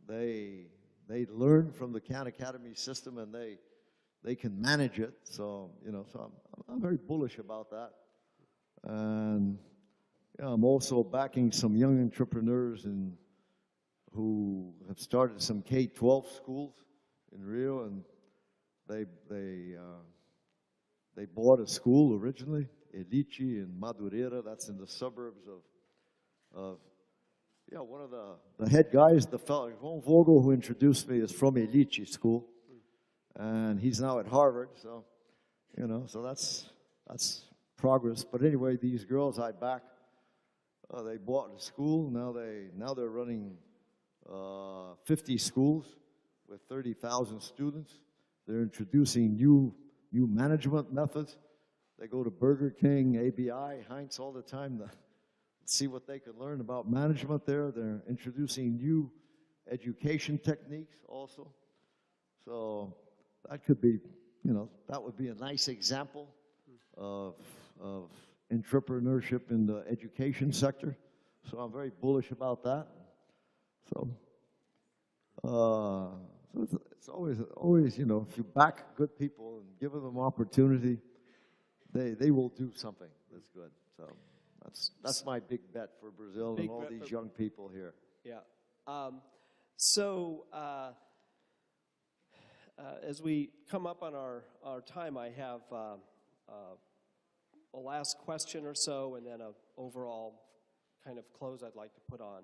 they learn from the Khan Academy system and they can manage it. So so I'm very bullish about that. And I'm also backing some young entrepreneurs who have started some K-12 schools in Rio, and they bought a school originally, Elite in Madureira. That's in the suburbs of one of the head guys, the fellow Von Vogel, who introduced me, is from Elite School, and he's now at Harvard. So so that's progress. But anyway, these girls I back, they bought a school. Now they're running 50 schools with 30,000 students. They're introducing new management methods. They go to Burger King, ABI, Heinz all the time to see what they can learn about management there. They're introducing new education techniques also. So that could be, that would be a nice example of entrepreneurship in the education sector. So I'm very bullish about that. So it's always, if you back good people and give them opportunity, they will do something that's good. So that's my big bet for Brazil and all these young people here. Yeah. As we come up on our time, I have a last question or so, and then an overall kind of close I'd like to put on.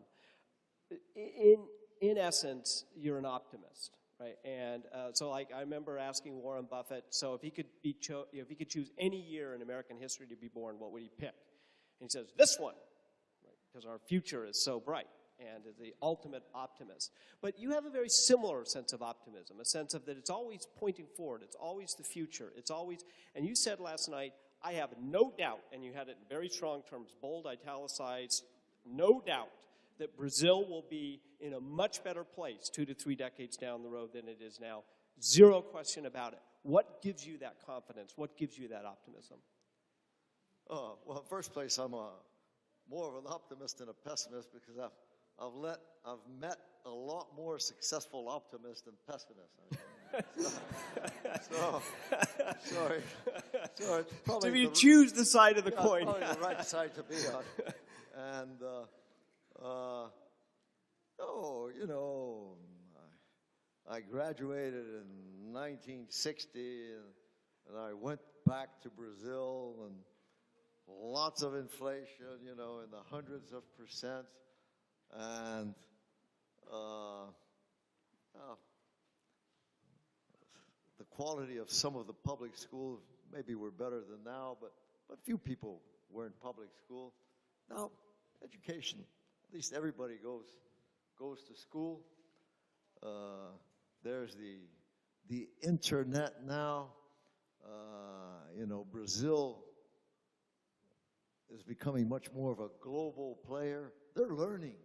In essence, you're an optimist, right? And so, I remember asking Warren Buffett, so if he could choose any year in American history to be born, what would he pick? And he says, this one, right? Because our future is so bright, and is the ultimate optimist. But you have a very similar sense of optimism, a sense of that it's always pointing forward, it's always the future, it's always, and you said last night, I have no doubt, and you had it in very strong terms, bold, italicized, no doubt, that Brazil will be in a much better place 2 to 3 decades down the road than it is now. Zero question about it. What gives you that confidence? What gives you that optimism? Well, in the first place, I'm more of an optimist than a pessimist, because I've met a lot more successful optimists than pessimists. So sorry. So it's probably so you choose the side of the coin. Probably the right side to be on. And I graduated in 1960, and I went back to Brazil, and lots of inflation, in the hundreds of percent, and the quality of some of the public schools maybe were better than now, but few people were in public school. Now, education, at least everybody goes to school. There's the internet now. Brazil is becoming much more of a global player. They're learning.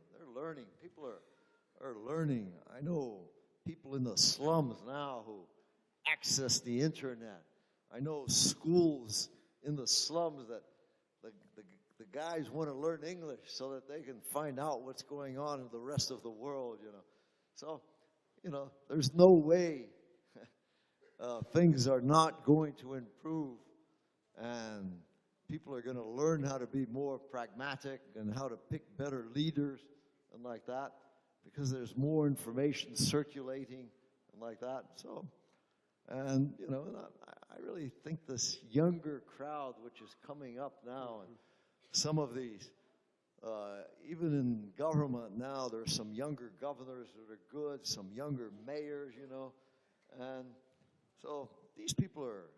People are learning. I know people in the slums now who access the internet. I know schools in the slums that the guys want to learn English so that they can find out what's going on in the rest of the world, So, there's no way things are not going to improve, and people are going to learn how to be more pragmatic and how to pick better leaders and like that. because there's more information circulating and like that. So, and you know, I really think this younger crowd, which is coming up now, and some of these, even in government now, there's some younger governors that are good, some younger mayors, you know, and so these people are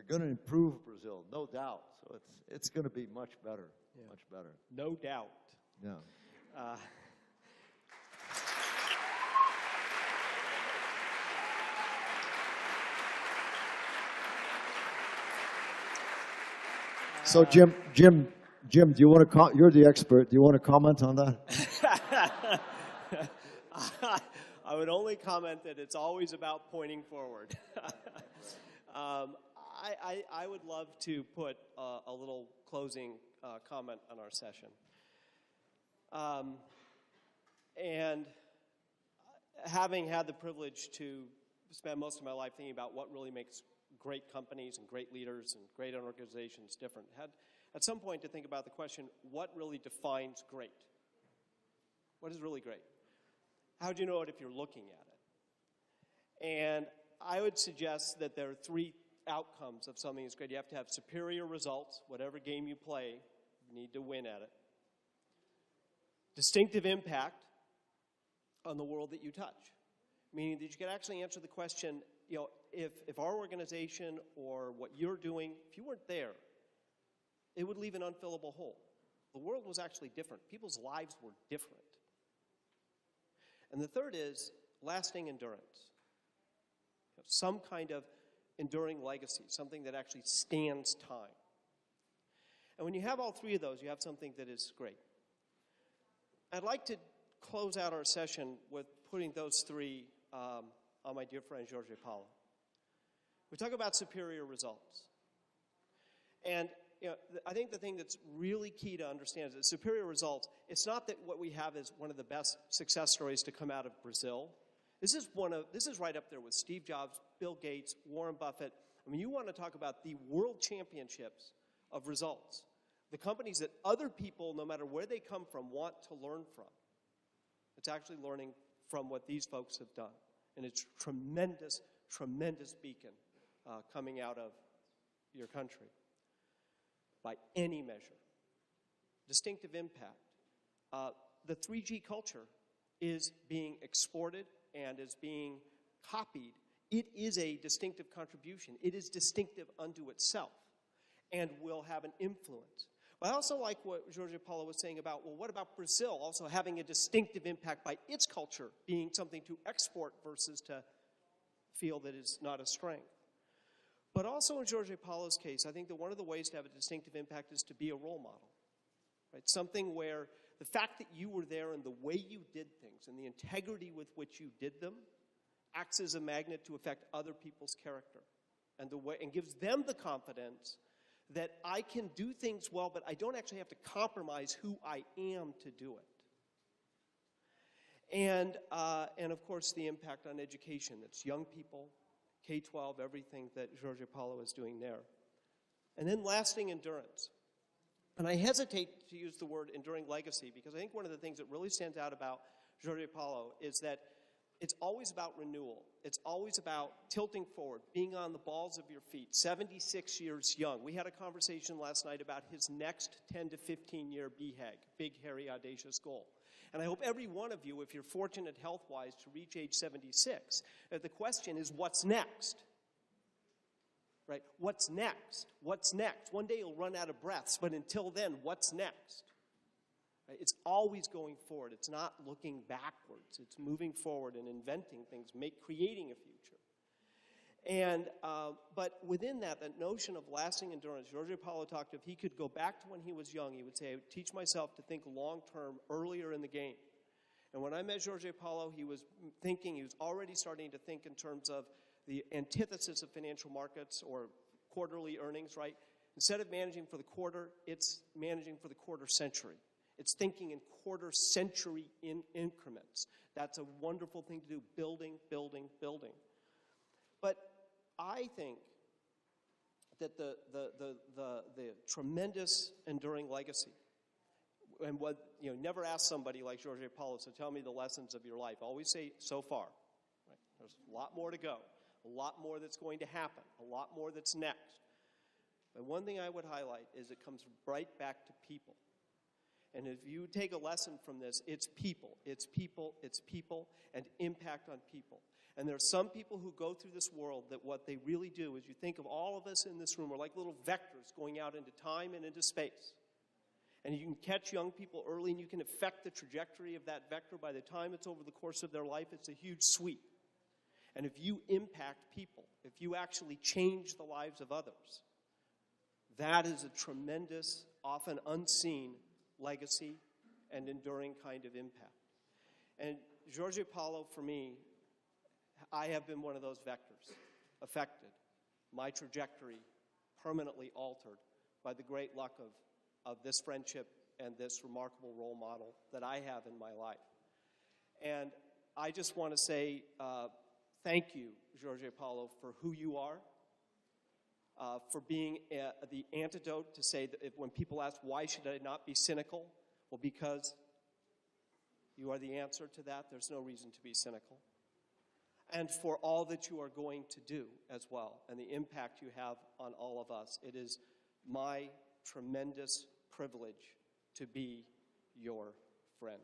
going to improve Brazil, no doubt. So it's going to be much better, much better. No doubt. Yeah. So Jim, do you want to? You're the expert. Do you want to comment on that? I would only comment that it's always about pointing forward. I would love to put a little closing comment on our session. And having had the privilege to spend most of my life thinking about what really makes great companies and great leaders and great organizations different, had at some point to think about the question, what really defines great? What is really great? How do you know it if you're looking at it? And I would suggest that there are three outcomes of something that's great. You have to have superior results. Whatever game you play, you need to win at it. Distinctive impact on the world that you touch, meaning that you can actually answer the question, you know, if our organization or what you're doing, if you weren't there, it would leave an unfillable hole. The world was actually different. People's lives were different. And the third is lasting endurance. You know, some kind of enduring legacy, something that actually stands time. And when you have all three of those, you have something that is great. I'd like to close out our session with putting those three on my dear friend Jorge Paulo. We talk about superior results. And you know, I think the thing that's really key to understand is that superior results, it's not that what we have is one of the best success stories to come out of Brazil. This is right up there with Steve Jobs, Bill Gates, Warren Buffett. I mean, you want to talk about the world championships of results. The companies that other people, no matter where they come from, want to learn from. It's actually learning from what these folks have done. And it's tremendous, tremendous beacon coming out of your country by any measure. Distinctive impact. The 3G culture is being exported and is being copied. It is a distinctive contribution. It is distinctive unto itself and will have an influence. But I also like what Jorge Paulo was saying about, well, what about Brazil also having a distinctive impact by its culture being something to export versus to feel that it's not a strength. But also in Jorge Paulo's case, I think that one of the ways to have a distinctive impact is to be a role model. Right? Something where the fact that you were there and the way you did things and the integrity with which you did them acts as a magnet to affect other people's character and gives them the confidence that I can do things well, but I don't actually have to compromise who I am to do it. And of course, the impact on education. That's young people, K-12, everything that Jorge Paulo is doing there. And then lasting endurance. And I hesitate to use the word enduring legacy because I think one of the things that really stands out about Jorge Paulo is that it's always about renewal. It's always about tilting forward, being on the balls of your feet, 76 years young. We had a conversation last night about his next 10 to 15-year BHAG, big, hairy, audacious goal. And I hope every one of you, if you're fortunate health-wise to reach age 76, the question is, what's next? Right? What's next? What's next? One day you'll run out of breaths, but until then, what's next? Right? It's always going forward. It's not looking backwards. It's moving forward and inventing things, creating a future. And but within that notion of lasting endurance, Jorge Paulo talked, if he could go back to when he was young, he would say, I would teach myself to think long-term earlier in the game. And when I met Jorge Paulo, he was already starting to think in terms of the antithesis of financial markets or quarterly earnings, right? Instead of managing for the quarter, it's managing for the quarter century. It's thinking in quarter century increments. That's a wonderful thing to do, building, building, building. But I think that the tremendous enduring legacy and what, never ask somebody like Jorge Paulo, so tell me the lessons of your life. Always say, so far. Right? There's a lot more to go, a lot more that's going to happen, a lot more that's next. But one thing I would highlight is it comes right back to people. And if you take a lesson from this, it's people, it's people, it's people, and impact on people. And there are some people who go through this world that what they really do is, you think of all of us in this room are like little vectors going out into time and into space. And you can catch young people early, and you can affect the trajectory of that vector. By the time it's over the course of their life, it's a huge sweep. And if you impact people, if you actually change the lives of others, that is a tremendous, often unseen legacy and enduring kind of impact. And Jorge Paulo, for me, I have been one of those vectors, affected, my trajectory permanently altered by the great luck of this friendship and this remarkable role model that I have in my life. And I just want to say thank you, Jorge Paulo, for who you are, for being the antidote to say that when people ask, why should I not be cynical? Well, because you are the answer to that. There's no reason to be cynical. And for all that you are going to do as well, and the impact you have on all of us. It is my tremendous privilege to be your friend.